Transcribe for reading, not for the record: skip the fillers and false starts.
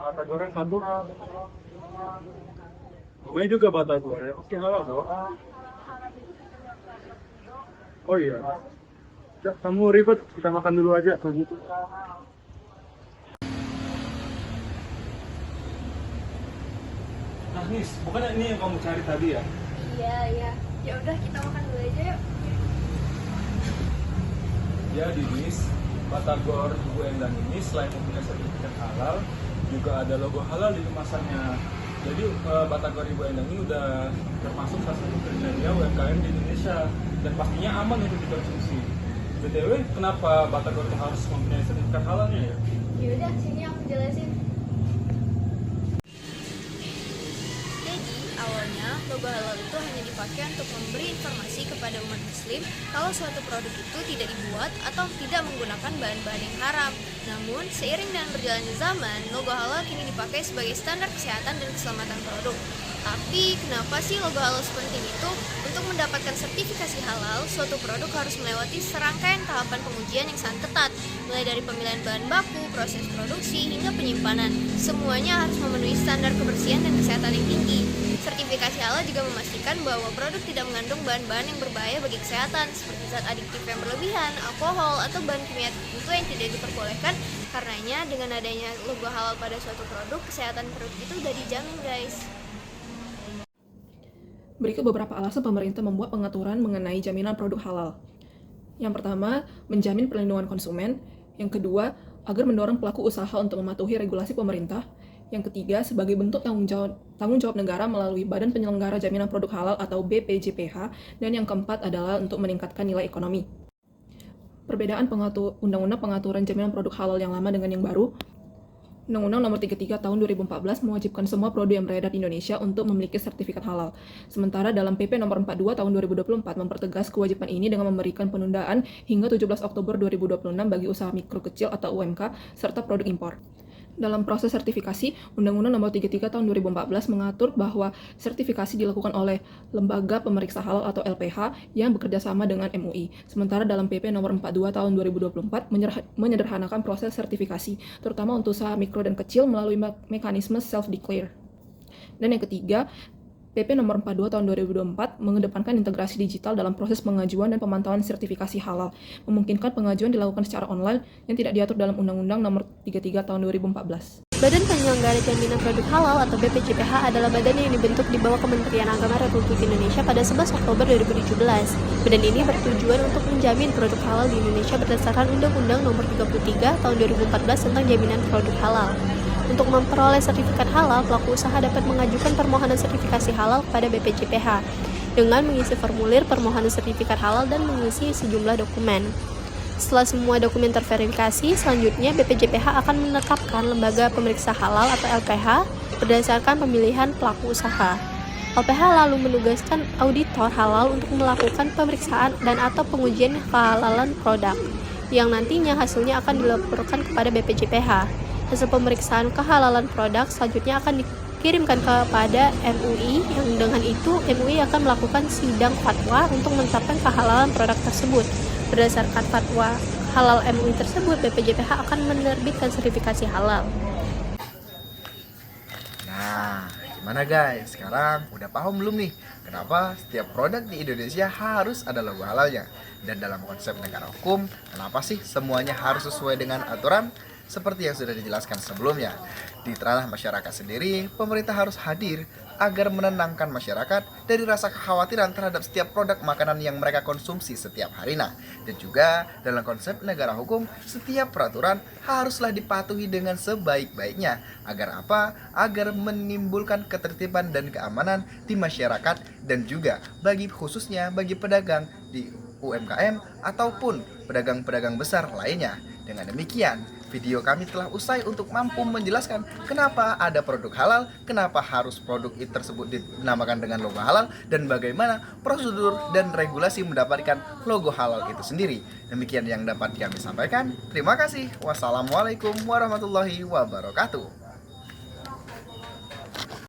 Bata goreng satu. Namanya juga bata goreng. Oke, halal dong. Oh iya. Ya, kamu ribet, kita makan dulu aja kalau gitu. Nah, Nis, bukan ini yang kamu cari tadi ya? Iya, iya. Ya udah kita makan dulu aja yuk. Jadi, Nis, Batagor Ibu Endang ini selain mempunyai sertifikat halal, juga ada logo halal di kemasannya. Jadi, Batagor Ibu Endang ini udah termasuk salah satu kriteria UMKM di Indonesia dan pastinya aman untuk dikonsumsi. BTW, kenapa Batagor itu harus mempunyai sertifikat halalnya ya? Ya udah, sini aku jelasin. Jadi, awalnya logo halal itu hanya dipakai untuk memberi informasi kepada umat muslim kalau suatu produk itu tidak dibuat atau tidak menggunakan bahan-bahan yang haram. Namun, seiring dengan berjalannya zaman, logo halal kini dipakai sebagai standar kesehatan dan keselamatan produk. Tapi, kenapa sih logo halal sepenting itu? Untuk mendapatkan sertifikasi halal, suatu produk harus melewati serangkaian tahapan pengujian yang sangat ketat, mulai dari pemilihan bahan baku, proses produksi, hingga penyimpanan. Semuanya harus memenuhi standar kebersihan dan kesehatan yang tinggi. Sertifikasi halal juga memastikan bahwa produk tidak mengandung bahan-bahan yang berbahaya bagi kesehatan, seperti zat adiktif yang berlebihan, alkohol, atau bahan kimia tertentu yang tidak diperbolehkan. Karenanya, dengan adanya logo halal pada suatu produk, kesehatan produk itu sudah dijamin, guys. Berikut beberapa alasan pemerintah membuat pengaturan mengenai jaminan produk halal. Yang pertama, menjamin perlindungan konsumen. Yang kedua, agar mendorong pelaku usaha untuk mematuhi regulasi pemerintah. Yang ketiga, sebagai bentuk tanggung jawab negara melalui Badan Penyelenggara Jaminan Produk Halal atau BPJPH. Dan yang keempat adalah untuk meningkatkan nilai ekonomi. Perbedaan Undang-Undang Pengaturan Jaminan Produk Halal yang lama dengan yang baru. Undang-Undang Nomor 33 Tahun 2014 mewajibkan semua produk yang beredar di Indonesia untuk memiliki sertifikat halal. Sementara dalam PP Nomor 42 Tahun 2024 mempertegas kewajiban ini dengan memberikan penundaan hingga 17 Oktober 2026 bagi usaha mikro kecil atau UMK serta produk impor. Dalam proses sertifikasi, Undang-Undang Nomor 33 Tahun 2014 mengatur bahwa sertifikasi dilakukan oleh Lembaga Pemeriksa Halal atau LPH yang bekerja sama dengan MUI. Sementara dalam PP Nomor 42 Tahun 2024 menyederhanakan proses sertifikasi, terutama untuk usaha mikro dan kecil melalui mekanisme self-declare. Dan yang ketiga, PP Nomor 42 Tahun 2024 mengedepankan integrasi digital dalam proses pengajuan dan pemantauan sertifikasi halal, memungkinkan pengajuan dilakukan secara online yang tidak diatur dalam Undang-Undang Nomor 33 Tahun 2014. Badan Penyelenggara Jaminan Produk Halal atau BPJPH adalah badan yang dibentuk di bawah Kementerian Agama Republik Indonesia pada 11 Oktober 2017. Badan ini bertujuan untuk menjamin produk halal di Indonesia berdasarkan Undang-Undang Nomor 33 Tahun 2014 tentang Jaminan Produk Halal. Untuk memperoleh sertifikat halal, pelaku usaha dapat mengajukan permohonan sertifikasi halal kepada BPJPH dengan mengisi formulir permohonan sertifikat halal dan mengisi sejumlah dokumen. Setelah semua dokumen terverifikasi, selanjutnya BPJPH akan menetapkan lembaga pemeriksa halal atau LPH berdasarkan pemilihan pelaku usaha. LPH lalu menugaskan auditor halal untuk melakukan pemeriksaan dan atau pengujian kehalalan produk, yang nantinya hasilnya akan dilaporkan kepada BPJPH. Hasil pemeriksaan kehalalan produk selanjutnya akan dikirimkan kepada MUI, yang dengan itu MUI akan melakukan sidang fatwa untuk menetapkan kehalalan produk tersebut. Berdasarkan fatwa halal MUI tersebut, BPJPH akan menerbitkan sertifikasi halal. Nah, gimana guys? Sekarang udah paham belum nih kenapa setiap produk di Indonesia harus ada logo halalnya? Dan dalam konsep negara hukum, kenapa sih semuanya harus sesuai dengan aturan? Seperti yang sudah dijelaskan sebelumnya, di ranah masyarakat sendiri, pemerintah harus hadir agar menenangkan masyarakat dari rasa kekhawatiran terhadap setiap produk makanan yang mereka konsumsi setiap harinya. Dan juga dalam konsep negara hukum, setiap peraturan haruslah dipatuhi dengan sebaik-baiknya. Agar apa? Agar menimbulkan ketertiban dan keamanan di masyarakat dan juga khususnya bagi pedagang di UMKM ataupun pedagang-pedagang besar lainnya. Dengan demikian, video kami telah usai untuk mampu menjelaskan kenapa ada produk halal, kenapa harus produk tersebut dinamakan dengan logo halal, dan bagaimana prosedur dan regulasi mendapatkan logo halal itu sendiri. Demikian yang dapat kami sampaikan. Terima kasih. Wassalamualaikum warahmatullahi wabarakatuh.